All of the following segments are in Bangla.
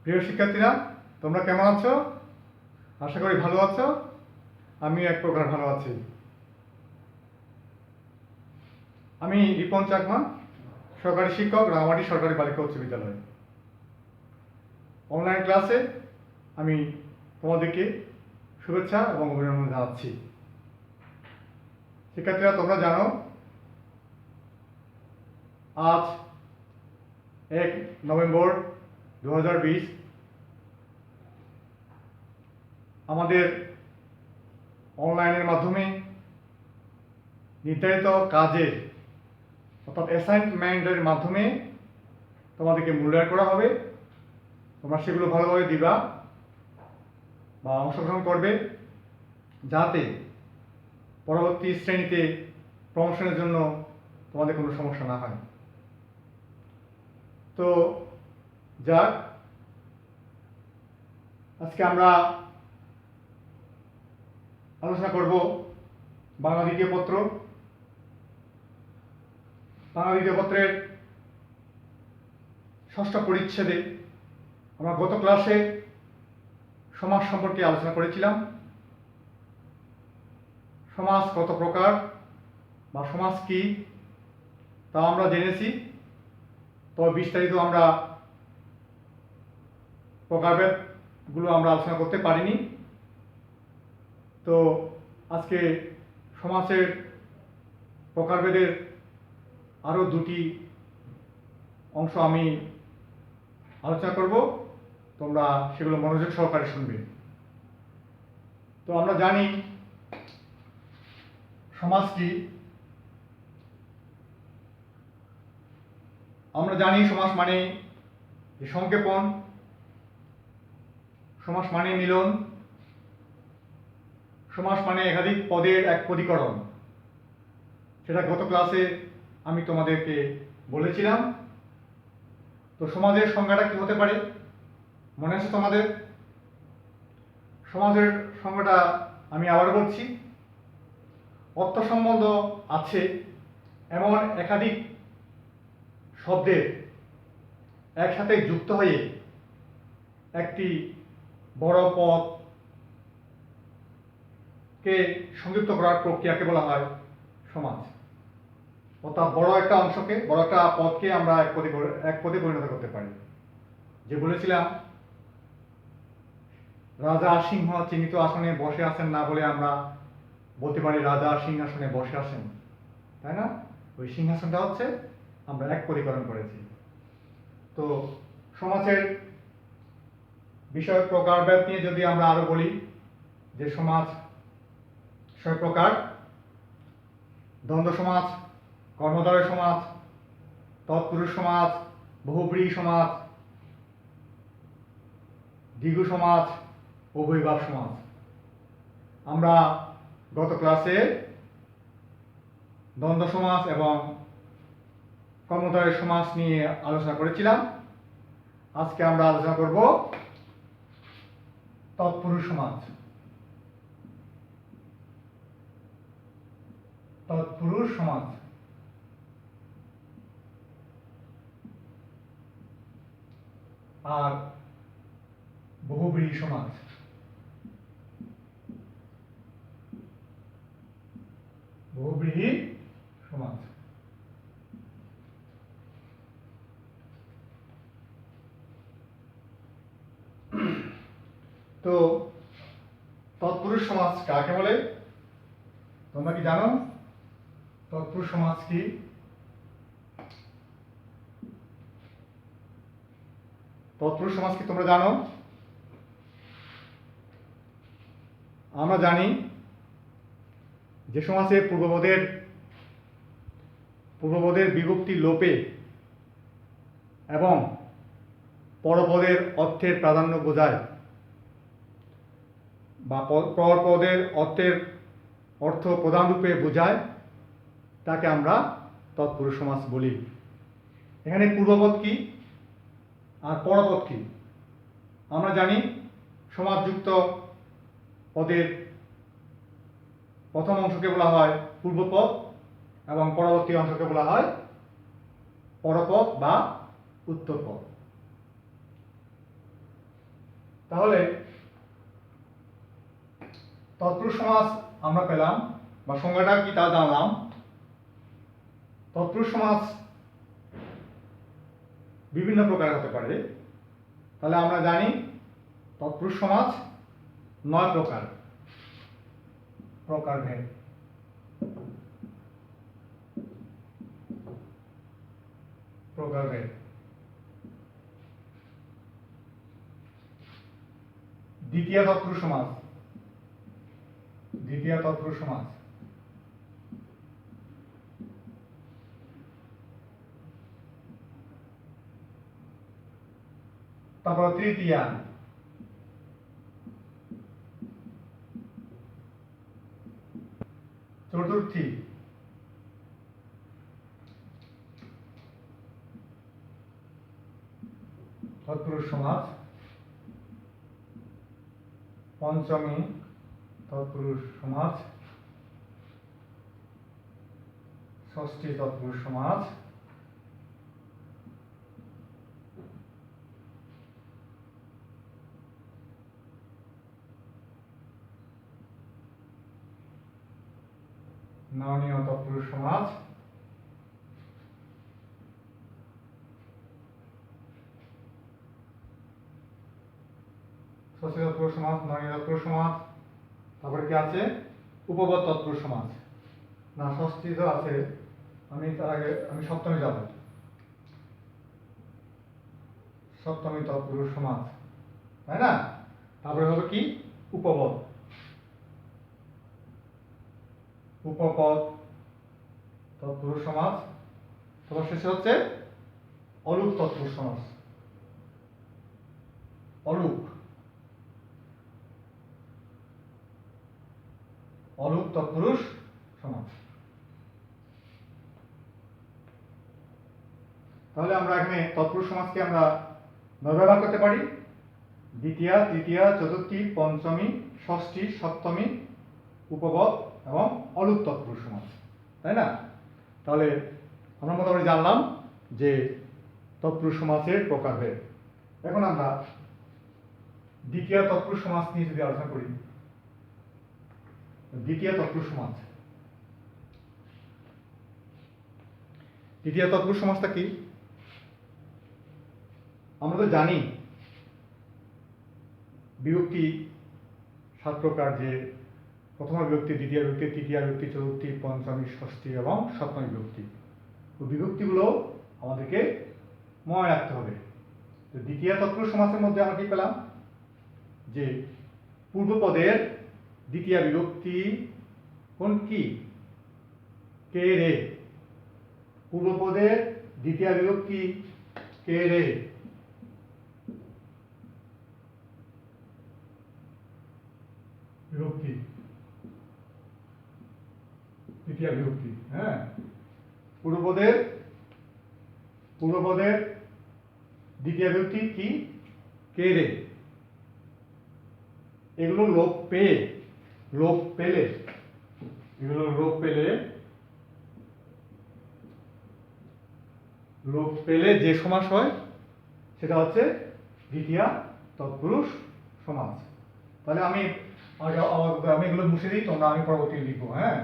প্রিয় শিক্ষার্থীরা, তোমরা কেমন আছো? আশা করি ভালো আছো। আমি এক প্রকার ভালো আছি। আমি রিপন চাকমা, সরকারি শিক্ষক, রাঙামাটি সরকারি বালিকা উচ্চ বিদ্যালয়। অনলাইন ক্লাসে আমি তোমাদেরকে শুভেচ্ছা এবং অভিনন্দন জানাচ্ছি। শিক্ষার্থীরা, তোমরা জানো আজ 1 নভেম্বর 2020 আমাদের অনলাইনের মাধ্যমে নির্ধারিত কাজের অর্থাৎ অ্যাসাইনমেন্টের মাধ্যমে তোমাদেরকে মূল্যায়ন করা হবে। তোমরা সেগুলো ভালোভাবে দিবা বা অংশগ্রহণ করবে, যাতে পরবর্তী শ্রেণীতে প্রমোশনের জন্য তোমাদের কোনো সমস্যা না হয়। তো যাক, আজকে আমরা আলোচনা করব বাংলা দ্বিতীয় পত্র। বাংলা দ্বিতীয় পত্রের 6ষ্ঠ পরিচ্ছেদে আমরা গত ক্লাসে সমাজ সম্পর্কে আলোচনা করেছিলাম। সমাজ কত প্রকার বা সমাজ কি তা আমরা জেনেছি, তবে বিস্তারিত আমরা প্রকারভেদগুলো আমরা আলোচনা করতে পারিনি। তো আজকে সমাজের প্রকারভেদের আরও 2টি অংশ আমি আলোচনা করব, তোমরা সেগুলো মনোযোগ সহকারে শুনবে। তো আমরা জানি সমাজ কি। আমরা জানি সমাজ মানে যে সংক্ষেপণ, সমাস মানে মিলন, সমাস মানে একাধিক পদের এক পদীকরণ। সেটা গত ক্লাসে আমি তোমাদেরকে বলেছিলাম। তো সমাজের সংজ্ঞাটা কি হতে পারে মনে আছে তোমাদের? সমাজের সংজ্ঞাটা আমি আবার বলছি। অর্থ সম্বন্ধ আছে এমন একাধিক শব্দের একসাথে যুক্ত হয়ে একটি বড় পদকে সংযুক্ত করার প্রক্রিয়াকে বলা হয় সমাজ। অর্থাৎ বড় একটা অংশকে, বড় একটা পদকে আমরা এক পদে পরিণত করতে পারি। যে বলেছিলাম রাজা সিংহ চিহ্নিত আসনে বসে আছেন না বলে আমরা বলতে পারি রাজা সিংহাসনে বসে আছেন, তাই না? ওই সিংহাসনটা হচ্ছে আমরা এক পদীকরণ করেছি। তো সমাজের বিষয় প্রকারভেদ নিয়ে যদি আমরা আরো বলি, যে সমাজ 6 প্রকার: দ্বন্দ্ব সমাজ, কর্মধারয় সমাজ, তৎপুরুষ সমাজ, বহুব্রীহি সমাজ, দ্বিগু সমাজ, উভয়ভাব সমাজ। আমরা গত ক্লাসে দ্বন্দ্ব সমাজ এবং কর্মধারয় সমাজ নিয়ে আলোচনা করেছিলাম। আজকে আমরা আলোচনা করব তৎপুরুষ সমাজ। তৎপুরুষ সমাজ আর বহুব্রীহি সমাজ। বহুব্রীহি সমাজ। তো তৎপুরুষ সমাজ কাকে বলে তোমরা কি জানো? তৎপুরুষ সমাজ কি? তৎপুরুষ সমাজ কি তোমরা জানো? আমরা জানি যে সমাজে পূর্বপদের বিভক্তি লোপে এবং পরপদের অর্থের প্রাধান্য বোঝায় বা পরপদের অর্থ প্রধান রূপে বোঝায়, তাকে আমরা তৎপুরুষ সমাজ বলি। এখানে পূর্বপদ কি আর পরপদ কি? আমরা জানি সমাজযুক্ত পদের প্রথম অংশকে বলা হয় পূর্বপদ এবং পরবর্তী অংশকে বলা হয় পরপদ বা উত্তরপদ। তাহলে তৎপুরুষ সমাস আমরা পেলাম, বা সংজ্ঞাটা কি তা জানলাম। তৎপুরুষ সমাস বিভিন্ন প্রকার হতে পারে। তাহলে আমরা জানি তৎপুরুষ সমাস 9 প্রকার, প্রকারভেদ। প্রকারভেদ। দ্বিতীয় তৎপুরুষ সমাস। দ্বিতীয় তৎপুরুষ সমাস। তারপর তৃতীয়া। চতুর্থী। তৎপুরুষ সমাস। পঞ্চমী তৎপুরুষ সমাস। ষষ্ঠী তৎপুরুষ সমাস। নবনীয় তৎপুরুষ সমাস। ষষ্ঠী তৎপুরুষ সমাস, নবনীয় তৎপুরুষ সমাস। তারপরে কি আছে? উপপদ তৎপুরুষ সমাস। না, ষষ্ঠী তো আছে, তার আগে আমি সপ্তমী যাব। সপ্তমী তৎপুরুষ সমাস, তাই না? তারপরে হবে কি? উপপদ। উপপদ তৎপুরুষ সমাস। তারপর শেষে হচ্ছে অলুক তৎপুরুষ সমাস। অলুক। অলুক তৎপুরুষ সমাস। তাহলে আমরা এখানে তৎপুরুষ সমাসকে আমরা 9 ভাগ করতে পারি। দ্বিতীয়া, তৃতীয়া, চতুর্থী, পঞ্চমী, ষষ্ঠী, সপ্তমী, উপপদ এবং অলুক তৎপুরুষ সমাস, তাই না? তাহলে আমরা মোটামুটি জানলাম যে তৎপুরুষ সমাসের প্রকারভেদ। এখন আমরা দ্বিতীয় তৎপুরুষ সমাস নিয়ে যদি আলোচনা করি। দ্বিতীয় তৎপুরুষ সমাস। দ্বিতীয় তৎপুরুষ সমাসটা কি? আমরা তো জানি বিভক্তি 7 প্রকার, যে প্রথম বিভক্তি, দ্বিতীয় বিভক্তি, তৃতীয় বিভক্তি, চতুর্থী, পঞ্চমী, ষষ্ঠী এবং সপ্তমী বিভক্তি। তো বিভক্তিগুলো আমাদেরকে মনে রাখতে হবে। তো দ্বিতীয় তৎপুরুষ সমাসের মধ্যে আমরা কি পেলাম? যে পূর্বপদের দ্বিতীয় বিভক্তি কোন কি? কে রে। পূর্বপদের দ্বিতীয় বিভক্তি কে রে। বিভক্তি, তৃতীয় বিভক্তি। হ্যাঁ, পূর্বপদের দ্বিতীয় বিভক্তি কি? কে রে। এগুলো লোপ পেলে এগুলো লোপ পেলে যে সমাস হয় সেটা হচ্ছে দ্বিতীয় তৎপুরুষ সমাস। তাহলে আমি এগুলো মুছে দিই, আমি পরবর্তী লিখবো। হ্যাঁ,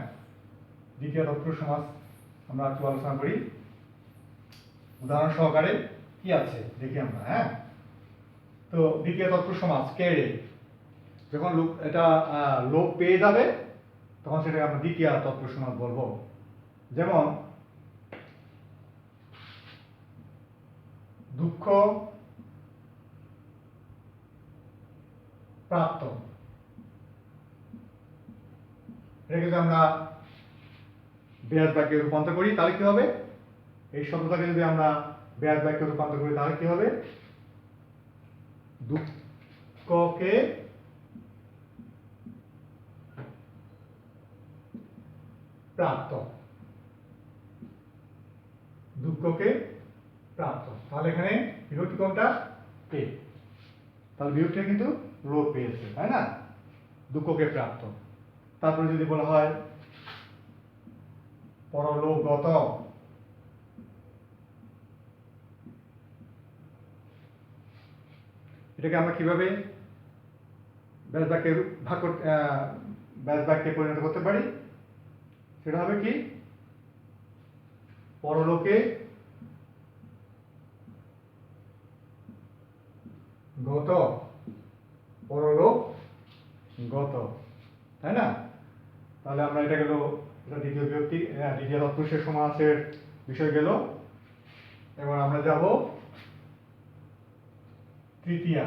দ্বিতীয় তৎপুরুষ সমাস আমরা একটু আলোচনা করি উদাহরণ সহকারে। কি আছে দেখি আমরা। হ্যাঁ, তো দ্বিতীয় তৎপুরুষ সমাস কে রে, যখন এটা লোপ পেয়ে যাবে তখন সেটাকে আমরা দ্বিতীয় তৎপুরুষ সমাস বলবো। যেমন দুঃখ প্রাপ্ত, এটাকে যদি আমরা বেয়াস বাক্যে রূপান্তর করি তাহলে কি হবে? এই শব্দটাকে যদি আমরা বেয়াস বাক্যে রূপান্তর করি তাহলে কি হবে? দুঃখকে প্রাপ্ত। দুঃখকে প্রাপ্ত। তাহলে এখানে বিভক্তি কোনটা? পে। তাহলে বিভক্তিটা কিন্তু লোপ পেয়েছে, তাই না? দুঃখকে প্রাপ্ত। তারপরে যদি বলা হয় পরলোকগত, এটাকে আমরা কিভাবে ব্যাস বাক্যে ব্যাস বাক্যে পরিণত করতে পারি, সেটা হবে কি, পরলোকে গত, পরলোক গত, তাই না? তাহলে আমরা এটা গেল, এটা দ্বিতীয় বিভক্তি, দ্বিতীয় তৎপুরুষের সমাসের বিষয় গেল। এবার আমরা যাব তৃতীয়া।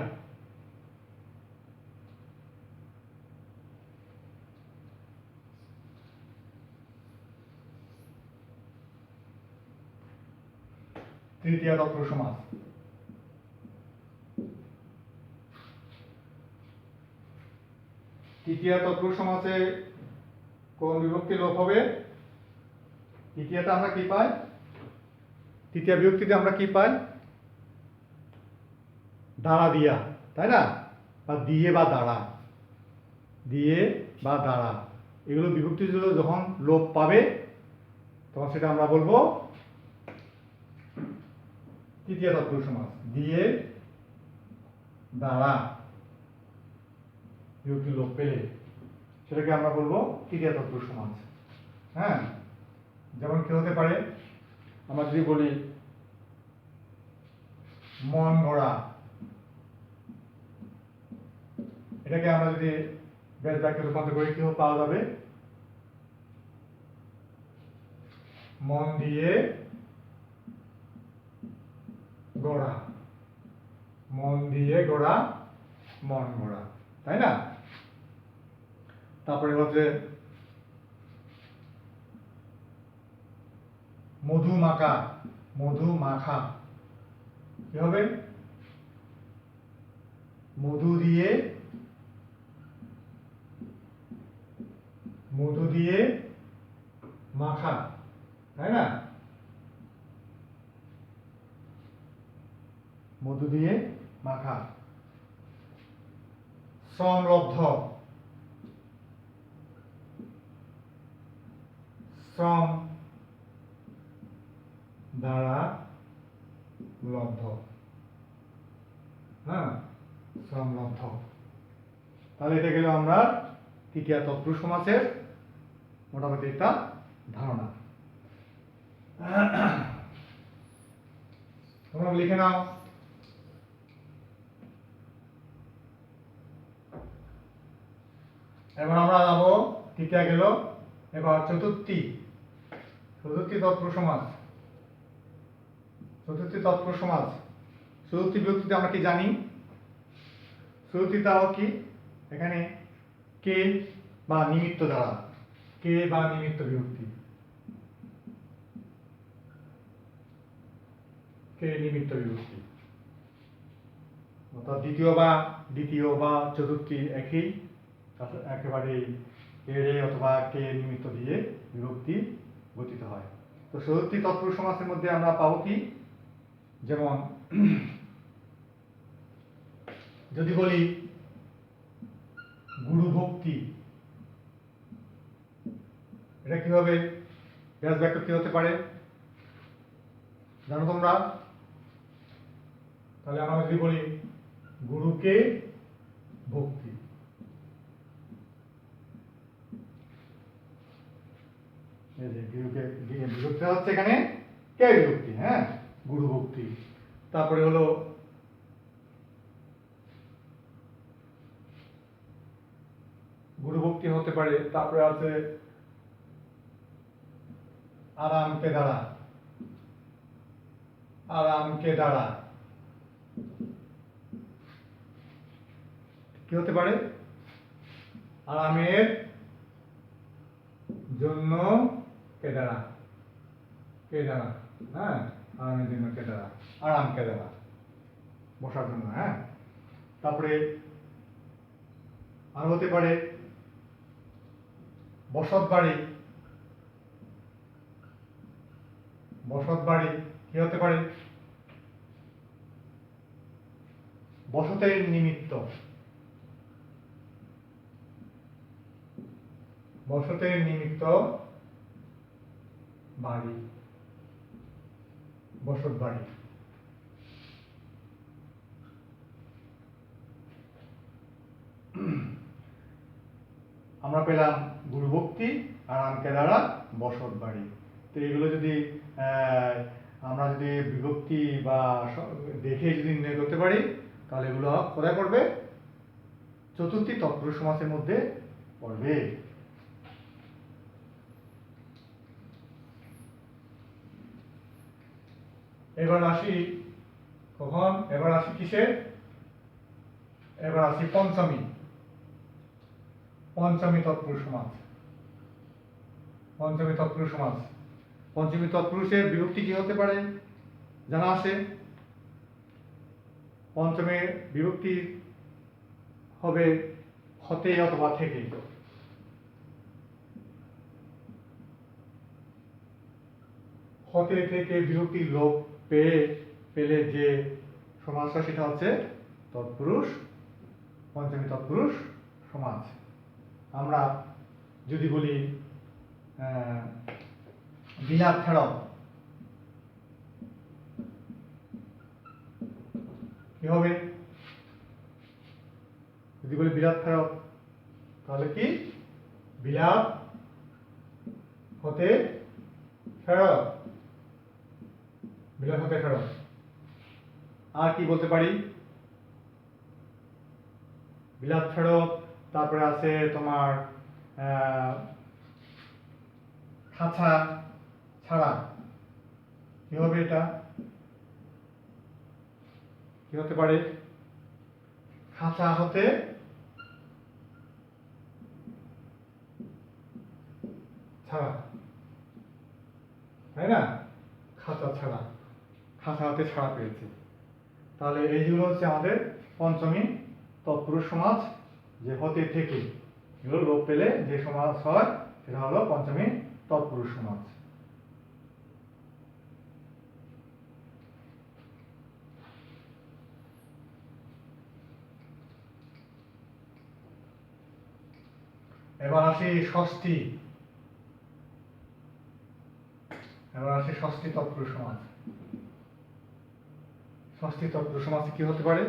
তৃতীয়া তৎপুরুষ সমাস। তৃতীয়া তৎপুরুষ সমাসে কোন বিভক্তি লোপ হবে? তৃতীয়াতে আমরা কি পাই? তৃতীয় বিভক্তিতে আমরা কি পাই? দ্বারা দিয়া, তাই না? বা দিয়ে বা দ্বারা, দিয়ে বা দ্বারা, এগুলো বিভক্তিগুলো যখন লোপ পাবে তখন সেটা আমরা বলবো তৃতীয় তৎপুরুষ সমাস। দিয়ে দ্বারা বিভক্তি লোপ পেলে সেটাকে আমরা বলবো তৃতীয় তৎপুরুষ সমাস। হ্যাঁ, যেমন কি হতে পারে, আমরা যদি বলি মন গড়া, এটাকে আমরা যদি ব্যাস বাক্যে রূপান্তর করি কি পাওয়া যাবে? মন দিয়ে গড়া, মন দিয়ে গড়া, মন গড়া, তাই না? তারপরে হচ্ছে মধু মাখা, মধু মাখা, কি হবে? মধু দিয়ে, মধু দিয়ে মাখা, তাই না? মধু দিয়ে মাখা। শ্রমলব্ধ, শ্রম দ্বারা লব্ধ, হ্যাঁ, শ্রমলব্ধ। তাহলে এটা গেল আমরা তৃতীয় তৎপুরুষ সমাসের মোটামুটি একটা ধারণা। তোমরা লিখে নাও। এবার আমরা যাবো, তৃতীয় গেল, এবার চতুর্থী, চতুর্থী তৎপুরুষ সমাস। চতুর্থী তৎপুরুষ সমাস, চতুর্থী বিভক্তিতে আমরা কি জানি? চতুর্থীটাও কি, এখানে কে বা নিমিত্ত দ্বারা, কে বা নিমিত্ত বিভক্তি, কে নিমিত্ত বিভক্তি, অর্থাৎ দ্বিতীয় বা চতুর্থী একই, একেবারে এড়ে অথবা কে নিমিত্ত দিয়ে বিভক্তি গঠিত হয়। তো চতুর্থী তৎপুরুষ সমাসের মধ্যে আমরা পাবো কি, যেমন যদি বলি গুরু ভক্তি, এটা কি হবে? ব্যাস বাক্য কি হতে পারে জানো তোমরা? তাহলে আমরা যদি বলি গুরুকে ভক্তি, এই যে গুরুকে বিভক্তি হচ্ছে এখানে কে বিভক্তি, হ্যাঁ, গুরু ভক্তি। তারপরে হলো গুরু ভক্তি হতে পারে। তারপরে আছে আরামকে দ্বারা, আরামকে দ্বারা কি হতে পারে? আরামের জন্য কে দ্বারা, কে দ্বারা, হ্যাঁ, আরামের জন্য কে দ্বারা, আরাম কে দ্বারা, বসার জন্য, হ্যাঁ। তারপরে আর হতে পারে বসত বাড়ি, বসত বাড়ি কি হতে পারে? বসতের নিমিত্ত, বসতের নিমিত্ত বাড়ি, বসত বাড়ি। আমরা পেলাম গুরুভক্তি আর আমকে দ্বারা বসত বাড়ি। তো এগুলো যদি আমরা যদি বিভক্তি বা দেখে যদি নির্ণয় করতে পারি, তাহলে এগুলো কোথায় পড়বে? চতুর্থী তৎপুরুষ সমাসের মধ্যে পড়বে। এবার আসি কখন? এবার আসি কিসে? এবার আসি পঞ্চমী তৎপুরুষ সমাস। পঞ্চমী তৎপুরুষ সমাস। পঞ্চমী তৎপুরুষের বিভক্তি কি হতে পারে জানা আছে? পঞ্চমের বিভক্তি হবে হতে অথবা থেকে। হতে থেকে বিভক্তি লোপ পেলে যে সমাসটা সেটা হচ্ছে তৎপুরুষ, পঞ্চমী তৎপুরুষ সমাস। আমরা যদি বলি বিলাত ফেরত, কি হবে? যদি বলি বিলাত ফেরত, তাহলে কি? বিলাত হতে ফেরত, বিলাত হতে ফেরত। আর কি বলতে পারি? বিলাত ফেরত, তারপরে আছে তোমার খাঁচা ছাড়া। কি হবে এটা? কি হতে পারে? খাঁচা হতে ছাড়া, তাই না? খাঁচা ছাড়া, খাঁচা হতে ছাড়া পেয়েছে। তাহলে এইগুলো হচ্ছে আমাদের পঞ্চমী তৎপুরুষ সমাস, যে হতে থেকে এগুলো লোপ পেলে যে সমাস হয় সেটা হলো পঞ্চমী তৎপুরুষ সমাস। এবার আসি ষষ্ঠী। এবার আসি ষষ্ঠী তৎপুরুষ সমাস। ষষ্ঠী তৎপুরুষ সমাসে কি হতে পারে?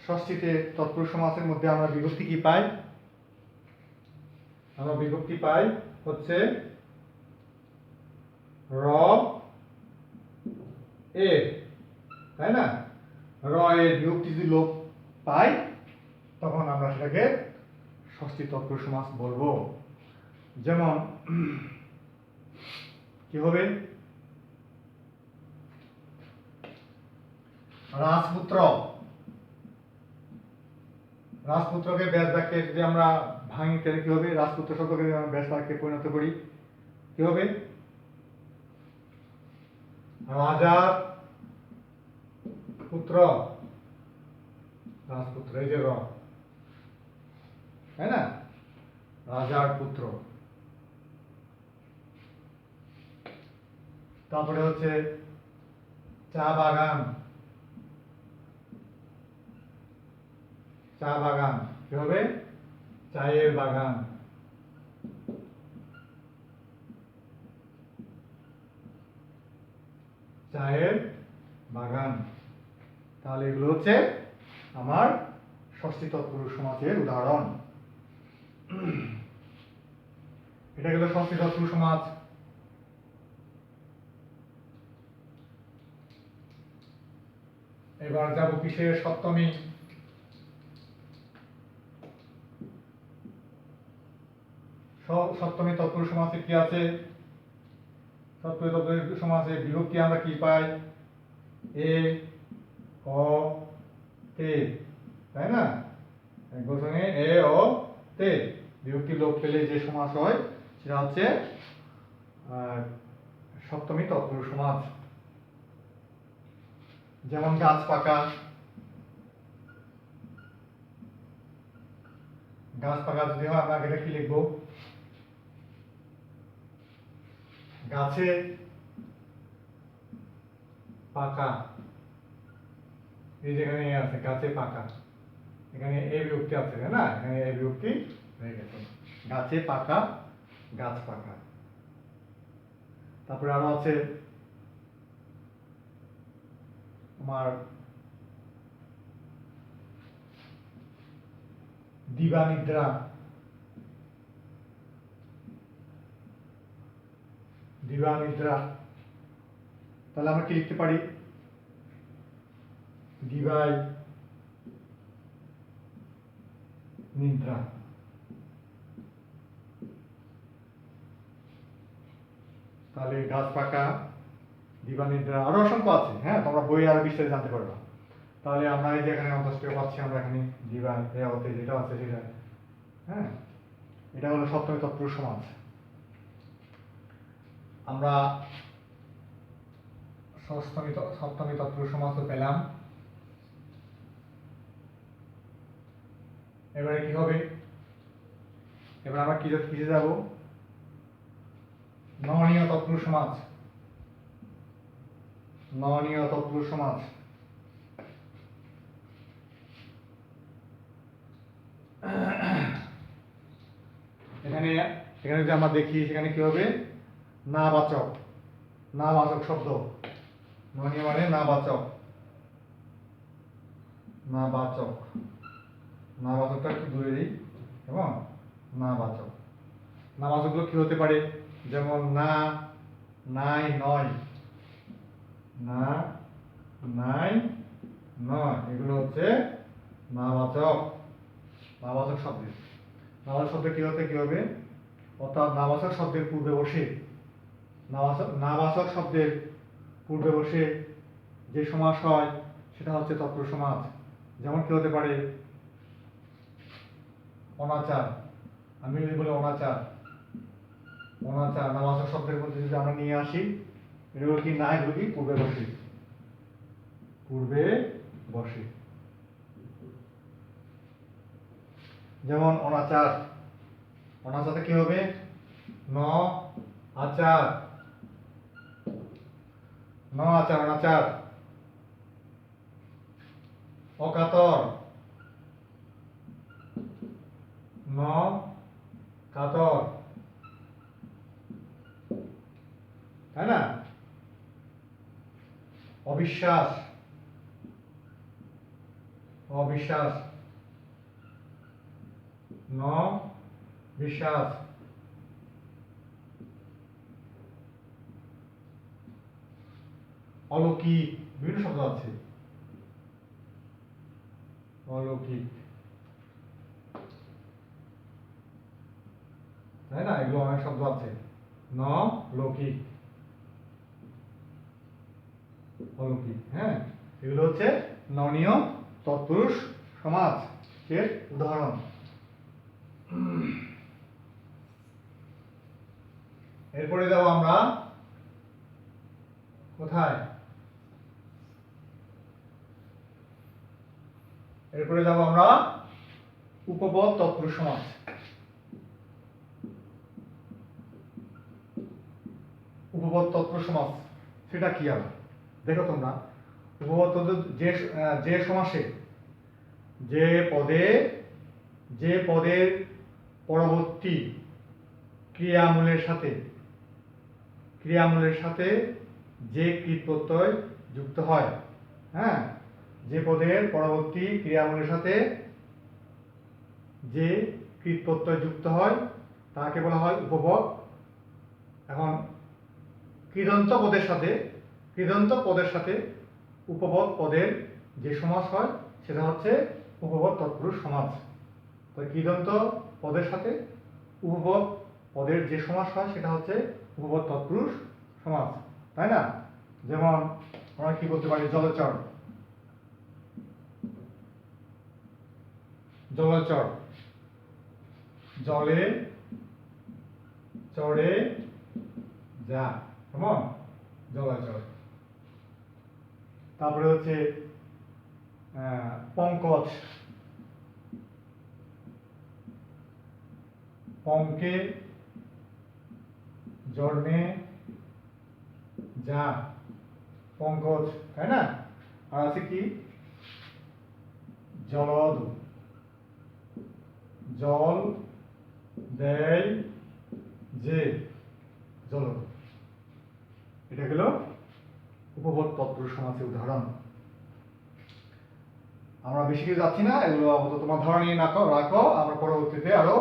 ষষ্ঠীতে তৎপুরুষ সমাসের মধ্যে আমরা বিভক্তি কি পাই? আমরা বিভক্তি পাই হচ্ছে র এ, তাই না? র এর বিভক্তি যদি লোপ পাই, তখন আমরা সেটাকে ষষ্ঠী তৎপুরুষ সমাস বলবো। যেমন কি হবে? রাজপুত্র। রাজপুত্রকে ব্যাস বাক্যে যদি আমরা ভাঙি তাহলে কি হবে? রাজপুত্র শব্দকে যদি আমরা ব্যাস বাক্যে পরিণত করি, কি হবে? রাজার পুত্র। রাজপুত্র, এই যে র, তাই না? রাজার পুত্র। তারপরে হচ্ছে চা বাগান। চা বাগান কি হবে? চায়ের বাগান। চায়ের বাগান। তাহলে এগুলো হচ্ছে আমার ষষ্ঠী তৎপুরুষ সমাসের উদাহরণ। এটা গেল ষষ্ঠী তৎপুরুষ সমাস। এবার যাব কিসের? সপ্তমী। সপ্তমী তৎপুরুষ সমাসে কি আছে? সপ্তমী তৎপুরুষ সমাসে বিভক্তি আমরা কি পাই? এ, অ, তে, তাই না? এক বচনে এ, অ, তে বিভক্তি লোপ পেলে যে সমাস হয় সেটা হচ্ছে সপ্তমী তৎপুরুষ সমাস। যেমন গাছ পাকা। গাছ পাকা যদি হয় আমরা এটা কি লিখবো? গাছে পাকা। এই যেখানে আছে গাছে পাকা, এখানে এ বিভক্তি আছে, তাই না? এখানে এ বিভক্তি হয়ে গেছে। গাছে পাকা, গাছ পাকা। তারপরে আরো আছে তোমার দিবা নিদ্রা। দিবা নিদ্রা। তাহলে আমরা কি লিখতে পারি? দিবাই নিদ্রা। তাহলে গাছ পাকা, দিবা নিদ্রা, আরো অসংখ্য আছে। হ্যাঁ, তোমরা বই আরো বিস্তারিত জানতে পারবে। তাহলে আমরা এই যে এখানে অন্তঃস্থ পাচ্ছি, আমরা এখানে দিবা হতে যেটা আছে সেটা। হ্যাঁ, এটা হলো সপ্তমী তৎপুরুষ সমাজ। আমরা সপ্তমী তৎপুরুষ সমাজ তো পেলাম। এবারে কি হবে? এবার আমরা কিসে যাব? ননীয় তৎপুরুষ সমাজ। ননীয় তৎপুরুষ সমাজ। এখানে যদি আমরা দেখি, সেখানে কি হবে? নাবাচক। নাবাচক শব্দ। ননীয় মানে নাবাচক। নাবাচক। নাবাচকটা একটু দূরে দিই এবং নাবাচক। নাবাচকগুলো কি হতে পারে? যেমন না, নাই, নয়। না, নাই, নয়, এগুলো হচ্ছে নাবাচক। নাবাচক শব্দ। নাবাচক শব্দ কি হবে? অর্থাৎ নাবাচক শব্দের পূর্বে বসে, নাবাচক শব্দের পূর্বে বসে যে সমাস হয় সেটা হচ্ছে তৎপুরুষ সমাজ। যেমন কি হতে পারে? অনাচার। আমি যদি বলি অনাচার, অনাচার নাবাচক শব্দের মধ্যে যদি আমরা নিয়ে আসি, এগুলো কি? না, এগুলো কি? পূর্বে বসে। পূর্বে বসে। যেমন অনাচার। অনাচারটা কি হবে? ন আচার। ন আচার, অনাচার। অকাতর। ন কাতর। তাই না? অবিশ্বাস। অবিশ্বাস। ন বিশ্বাস। অলৌকিক। বিভিন্ন শব্দ আছে। অলৌকিক, তাই না? এগুলো অনেক শব্দ আছে। ন লৌকিক, অলৌকিক। হ্যাঁ, এগুলো হচ্ছে ননীয় তৎপুরুষ সমাজ এর উদাহরণ। এরপরে যাব আমরা কোথায়? এরপরে যাব আমরা উপপদ তৎপুরুষ সমাজ। উপপদ তৎপুরুষ সমাজ সেটা কি? আবার দেখো তোমরা, উপপদ যে সমাসে যে পদের পরবর্তী ক্রিয়ামূলের সাথে যে কৃত প্রত্যয় যুক্ত হয়। হ্যাঁ, যে পদের পরবর্তী ক্রিয়ামূলের সাথে যে কৃত প্রত্যয় যুক্ত হয় তাকে বলা হয় উপপদ। এখন কৃদন্ত পদের সাথে উপপদ পদের যে সমাস হয় সেটা হচ্ছে উপপদ তৎপুরুষ সমাজ। তো কৃদন্ত পদের সাথে উপপদ পদের যে সমাস হয় সেটা হচ্ছে উপপদ তৎপুরুষ সমাজ, তাই না? যেমন আমরা কি বলতে পারি? জলচর। জলচর, জলে চড়ে যা, কেমন? জলচর। তারপরে হচ্ছে পঙ্কজ। পঙ্কে জন্মে যা, পঙ্কজ, তাই না? আর আছে কি? জলদ। জল দেয় যে, জলদ। এটা হলো উপপদ তৎপুরুষ সমাসের উদাহরণ। আমরা বেশি কিছু যাচ্ছি না, এগুলো আপাতত তোমার ধারণা নিয়ে রাখো। আমরা পরবর্তীতে আরো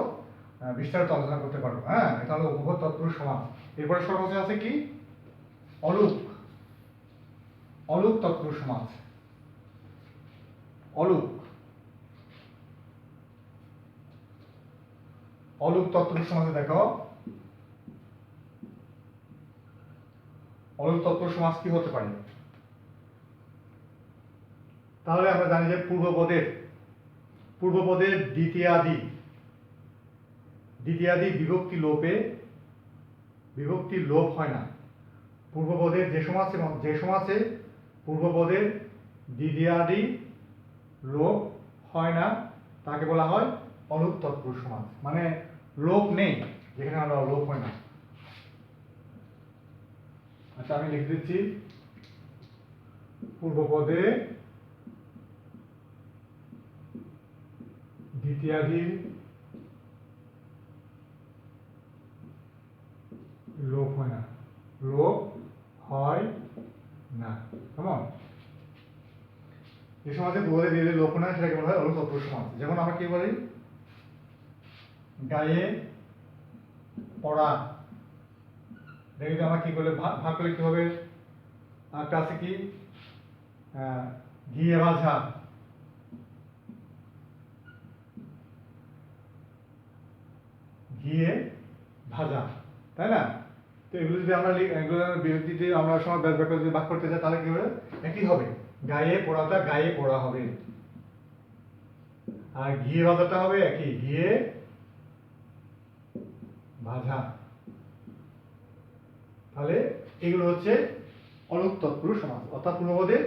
বিস্তারিত আলোচনা করতে পারবো। হ্যাঁ, এটা হলো উপপদ তৎপুরুষ সমাস। এরপরে সর্বশেষ আছে কি অলুক। অলুক তৎপুরুষ সমাস। অলুক অলুক তৎপুরুষ সমাসে দেখো অলুক তৎপুরুষ সমাস কি হতে পারে। তাহলে আমরা জানি যে পূর্বপদের দ্বিতীয়াদি বিভক্তি লোপ হয় না। পূর্বপদের যে সমাসে পূর্বপদের দ্বিতীয়াদি লোপ হয় না তাকে বলা হয় অলুক তৎপুরুষ সমাস, মানে লোপ নেই যেখানে আমরা লোপ হয় না। আচ্ছা আমি লিখে দিচ্ছি পূর্বপদে দ্বিতীয়াদি লোপ হয় না, কেমন? যে সমাজে পূর্বপদে দ্বিতীয়াদি লোপ হয় না সেটাকে বলা হয় অলুক তৎপুরুষ সমাস। যেমন আমরা কি বলি গায়ে পড়া, দেখি তো আমরা কি করলে ভাগ করলে কি হবে। একটা আছে কি ঘিয়ে ভাজা, তাই না? তো এগুলো যদি আমরা বিরক্তিতে আমরা সময় ব্যাস বাক্য যদি ভাগ করতে চাই তাহলে কি হবে, একই হবে। গায়ে পড়াটা গায়ে পড়া হবে, আর ঘিয়ে ভাজাটা হবে একই, ঘিয়ে ভাজা। তাহলে এগুলো হচ্ছে অলুক তৎপুরুষ সমাস, অর্থাৎ পূর্বপদের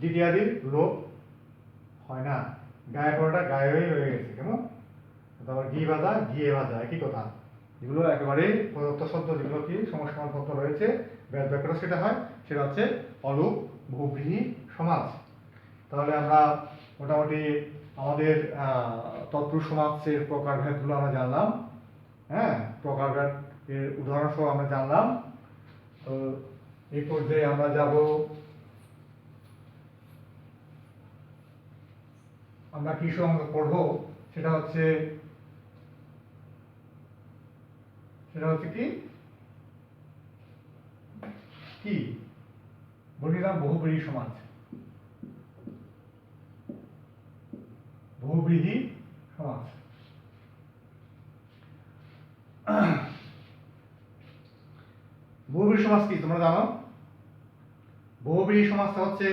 দ্বিতীয়াদির লোপ হয় না। গায়ে পড়াটা গায়ে রয়ে গেছে, কেমন? তারপর ঘি ভাজা ঘিয়ে ভাজা একই কথা। এগুলো একেবারে প্রদত্ত শব্দ, যেগুলো কি সমসমান শব্দ রয়েছে ব্যাস বাক্যটা সেটা হয়, সেটা হচ্ছে অলুক বহুব্রীহি সমাস। তাহলে আমরা মোটামুটি আমাদের তৎপুরুষ সমাসের প্রকারভেদগুলো আমরা জানলাম। হ্যাঁ, প্রকারভেদ এর উদাহরণ সহ আমরা জানলাম। তো এই পর্যায়ে আমরা যাব, আমরা কি সঙ্গে পড়বো সেটা হচ্ছে কি বলিলাম বহুব্রীহি সমাস, বহুব্রীহি সমাস। বহুব্রীহি সমাস কি তোমরা জানো? বহুব্রীহি সমাসটা হচ্ছে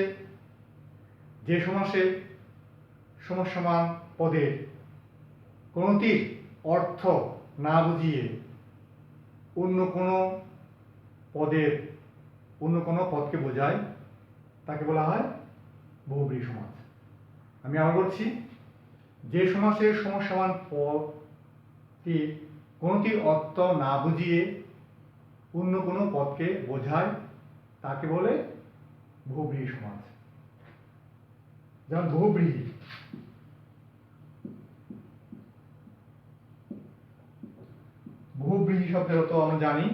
যে সমাসে সমসমান পদের কোনটির অর্থ না বুঝিয়ে অন্য কোনো পদকে বোঝায় তাকে বলা হয় বহুব্রীহি সমাস। আমি আবার বলছি, যে সমাসের সমসমান পদটি কোনটির অর্থ না বুঝিয়ে অন্য কোনো পদকে বোঝায় তাকে বলে বহুব্রীহি সমাস। যেমন বহুব্রীহি, বহুব্রীহি শব্দের অর্থ আমরা জানি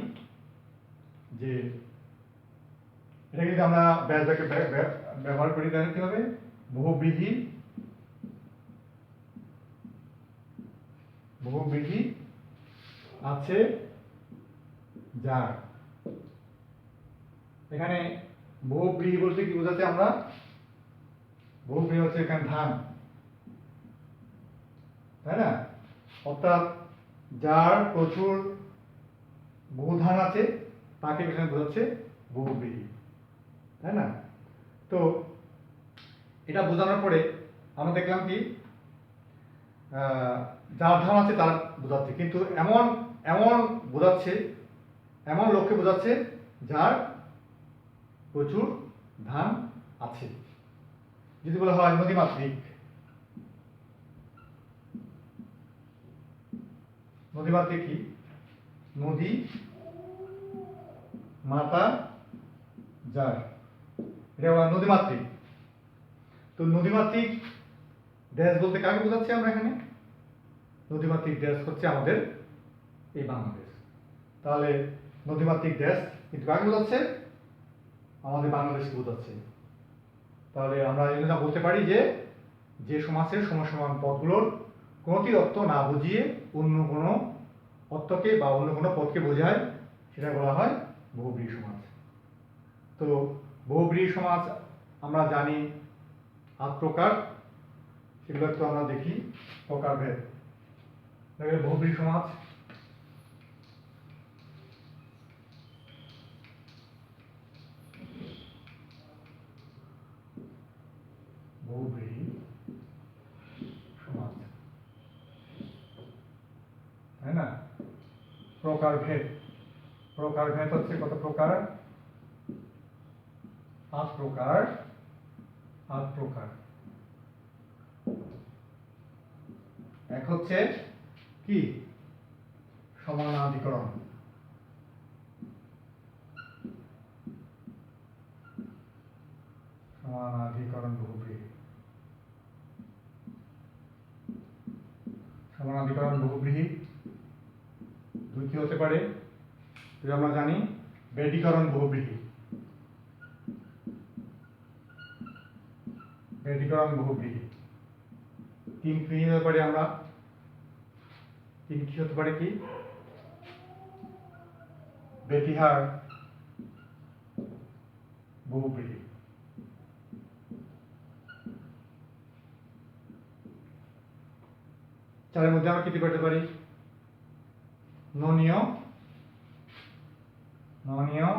যে এটা যদি আমরা ব্যাস বাক্যে ব্যবহার করি তাহলে কি হবে, বহুব্রীহি আছে যার। এখানে বহুব্রীহি বলতে কি বোঝাচ্ছে আমরা, বহুব্রীহি হচ্ছে এখানে ধান, তাই না? অর্থাৎ যার প্রচুর বহু ধান আছে তাকে এখানে বোঝাচ্ছে বহুব্রীহি, তাই না? তো এটা বোঝানোর পরে আমরা দেখলাম কি যার ধান আছে তার বোঝাচ্ছে, কিন্তু এমন বোঝাচ্ছে, এমন লোককে বোঝাচ্ছে যার প্রচুর ধান আছে। যদি বলা হয় নদীমাতৃক, নদীমাতৃক কি? নদী মাতা যার, এটা বলা নদীমাতৃক। তো নদীমাতৃক দেশ বলতে কাকে বোঝাচ্ছি আমরা এখানে? নদীমাতৃক দেশ হচ্ছে আমাদের এই বাংলাদেশ। তাহলে নদীমাতৃক দেশ কিন্তু কাকে বোঝাচ্ছে? আমাদের বাংলাদেশকে বোঝাচ্ছে। তাহলে আমরা এটা বলতে পারি যে সমাসের সমসমান পদগুলোর কোনটি অর্থ না বুঝিয়ে অন্য কোনো অর্থকে বা অন্য কোনো পদকে বোঝায় সেটা বলা হয় বহুব্রীহি সমাজ। তো বহুব্রীহি সমাজ আমরা জানি 8 প্রকার, সেগুলো একটু আমরা দেখি প্রকারভেদ। বহুব্রীহি সমাজ বহুব্রীহি সমাজ, তাই না? প্রকারভেদ, প্রকারভেদ হচ্ছে কত প্রকার? 8 প্রকার, 8 প্রকার। এক হচ্ছে কি? সমানাধিকরণ, সমানাধিকরণ বহুব্রীহি, সমানাধিকরণ বহুব্রীহি। 2 কি হতে পারে? আমরা জানি ব্যতিকরণ বহুব্রীহি, ব্যতিকরণ বহুব্রীহি। 3 কি হতে পারে? আমরা 3 কি হতে পারে? কি? ব্যতিহার বহুব্রীহি। 4 এর মধ্যে আমরা কি পেতে পারি? ননীয়, ননীয়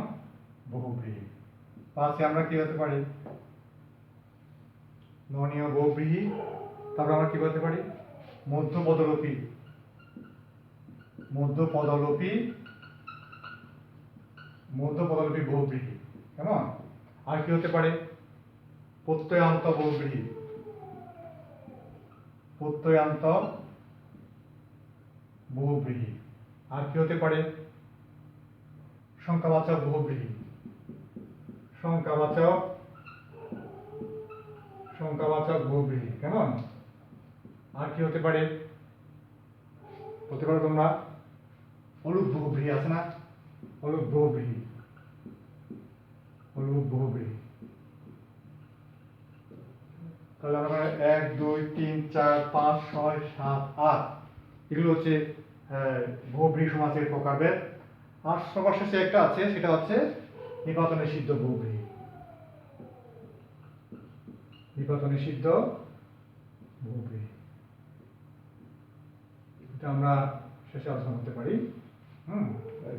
বহুব্রীহি। 5 এ আমরা কি হতে পারি? ননীয় বহুব্রীহি। তারপর আমরা কি বলতে পারি? মধ্যপদলোপী, মধ্যপদলোপী, মধ্যপদলোপী বহুব্রীহি। কেমন? আর কি হতে পারে? প্রত্যয়ান্ত বহুব্রীহি, প্রত্যয়ান্ত বহুব্রীহি। আর কি হতে পারে? সংখ্যাবাচক বহুব্রীহি, সংখ্যাবাচক, সংখ্যাবাচক বহুব্রীহি। কেমন? আর কি হতে পারে? বলতে পারো তোমরা? অলুক বহুব্রীহি আছে না? অলুক বহুব্রীহি, অলুক বহুব্রীহি। তাহলে আমরা 1 2 3 4 5 6 7 8 এগুলো হচ্ছে বহুব্রীহি সমাজের প্রকারভেদ। আর সবার শেষে একটা আছে, সেটা হচ্ছে নিপাতনে সিদ্ধ বহুব্রীহি, নিপাতনে সিদ্ধ বহুব্রীহি। এটা আমরা শেষে আলোচনা করতে পারি।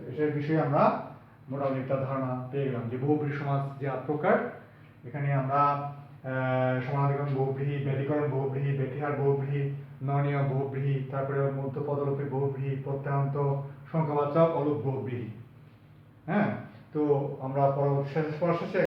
এটার বিষয়ে আমরা মোটামুটি একটা ধারণা পেয়ে গেলাম যে বহুব্রীহি সমাজ যে 8 প্রকার। এখানে আমরা সমানাধিকরণ বহুব্রীহি, ব্যতিকরণ বহুব্রীহি, ব্যতিহার বহুব্রীহি, ননীয় বহুব্রীহি, তারপরে মধ্যপদলোপী বহুব্রীহি, প্রত্যয়ান্ত, সংখ্যাবাচক, অলুক বহুব্রীহি। হ্যাঁ, তো আমরা পরবর্তী শেষে